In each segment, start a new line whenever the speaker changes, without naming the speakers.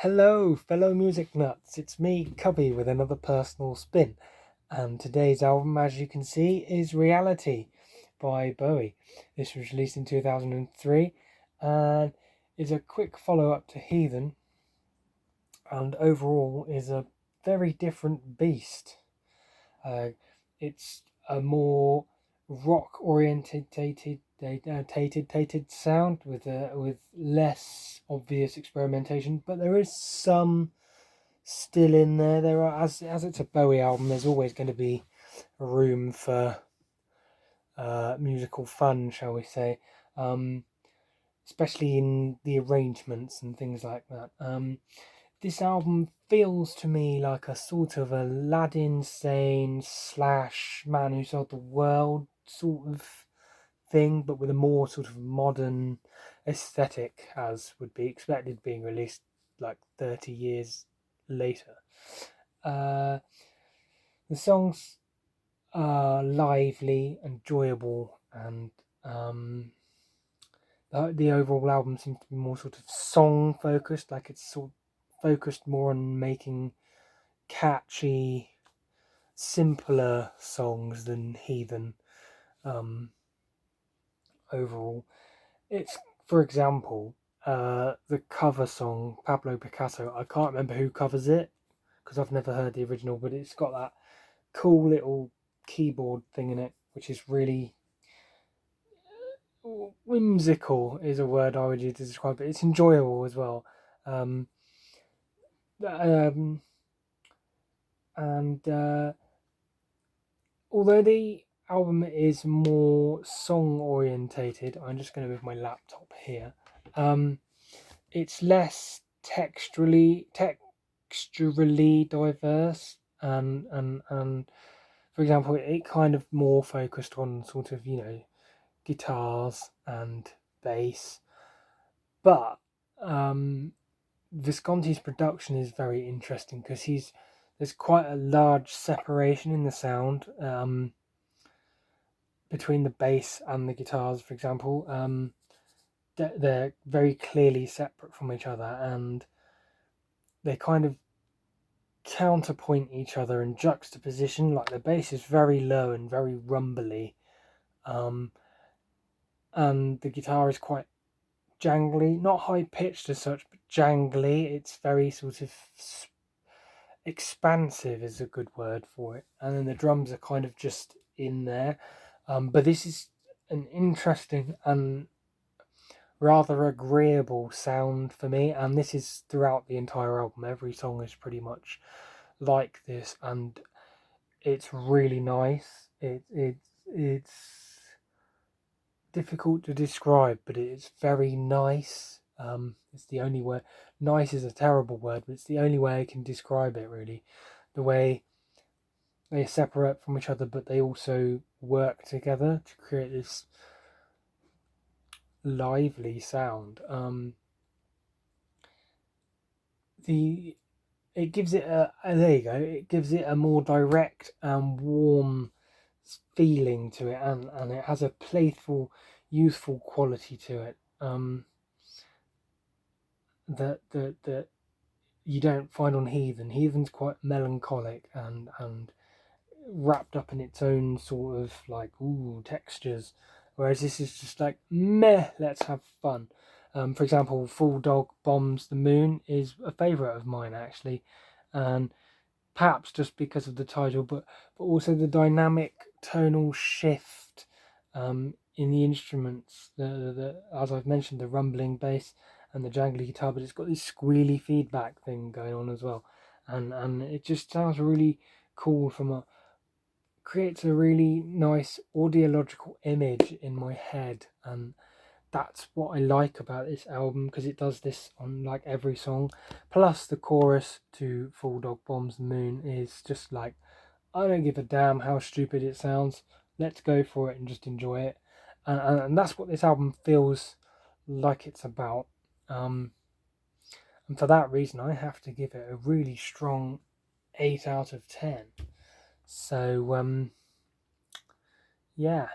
Hello, fellow music nuts. It's me, Cubby, with another personal spin. And today's album, as you can see, is Reality by Bowie. This was released in 2003 and is a quick follow up to Heathen, and overall is a very different beast. Uh, it's a more rock orientated sound with less obvious experimentation, but there is some still in there. There are, as it's a Bowie album, there's always going to be room for musical fun, shall we say, um, especially in the arrangements and things like that. This album feels to me like a sort of Aladdin Sane slash Man Who Sold the World sort of thing, but with a more sort of modern aesthetic, as would be expected, being released like 30 years later. Uh, the songs are lively, enjoyable, and the overall album seems to be more sort of song focused, like it's sort of focused more on making catchy, simpler songs than Heathen. Um, Overall, it's, for example, the cover song Pablo Picasso. I can't remember who covers it because I've never heard the original, but it's got that cool little keyboard thing in it, which is really whimsical, is a word I would use to describe it. It's enjoyable as well. Um, um, and Although the album is more song orientated, I'm just going to move my laptop here. Um, it's less texturally diverse, and for example, it kind of more focused on sort of guitars and bass, but um, Visconti's production is very interesting because there's quite a large separation in the sound between the bass and the guitars. For example, they're very clearly separate from each other, and they kind of counterpoint each other in juxtaposition. Like the bass is very low and very rumbly, um, and the guitar is quite jangly, not high pitched as such, but jangly. It's very sort of expansive is a good word for it, and then the drums are kind of just in there. But this is an interesting and rather agreeable sound for me, and this is throughout the entire album. Every song is pretty much like this, and it's really nice. It's difficult to describe, but it's very nice. It's the only word. Nice is a terrible word, but it's the only way I can describe it. Really, the way they separate from each other, but they also work together to create this lively sound. The It gives it there you go. It gives it a more direct and warm feeling to it, and it has a playful, youthful quality to it. That you don't find on Heathen. Heathen's quite melancholic and wrapped up in its own sort of like textures, whereas this is just like meh. Let's have fun. For example, Falldog Bombs the Moon is a favourite of mine actually, and perhaps just because of the title, but also the dynamic tonal shift in the instruments. The as I've mentioned, the rumbling bass and the jangly guitar, but it's got this squealy feedback thing going on as well, and it just sounds really cool from a creates a really nice audiological image in my head, and that's what I like about this album because it does this on like every song. Plus, the chorus to Full Dog Bombs the Moon is just like, I don't give a damn how stupid it sounds. Let's go for it and just enjoy it. And that's what this album feels like it's about. Um, and for that reason, I have to give it a really strong 8 out of 10. So, yeah.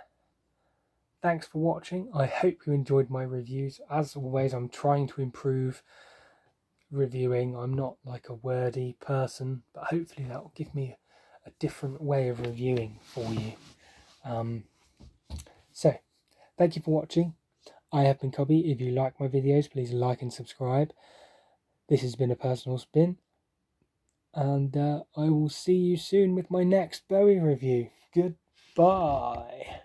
Thanks for watching. I hope you enjoyed my reviews. As always, I'm trying to improve reviewing. I'm not like a wordy person, but hopefully that will give me a different way of reviewing for you. So thank you for watching. I have been Cubby. If you like my videos, please like and subscribe. This has been a personal spin, and I will see you soon with my next Bowie review. Goodbye.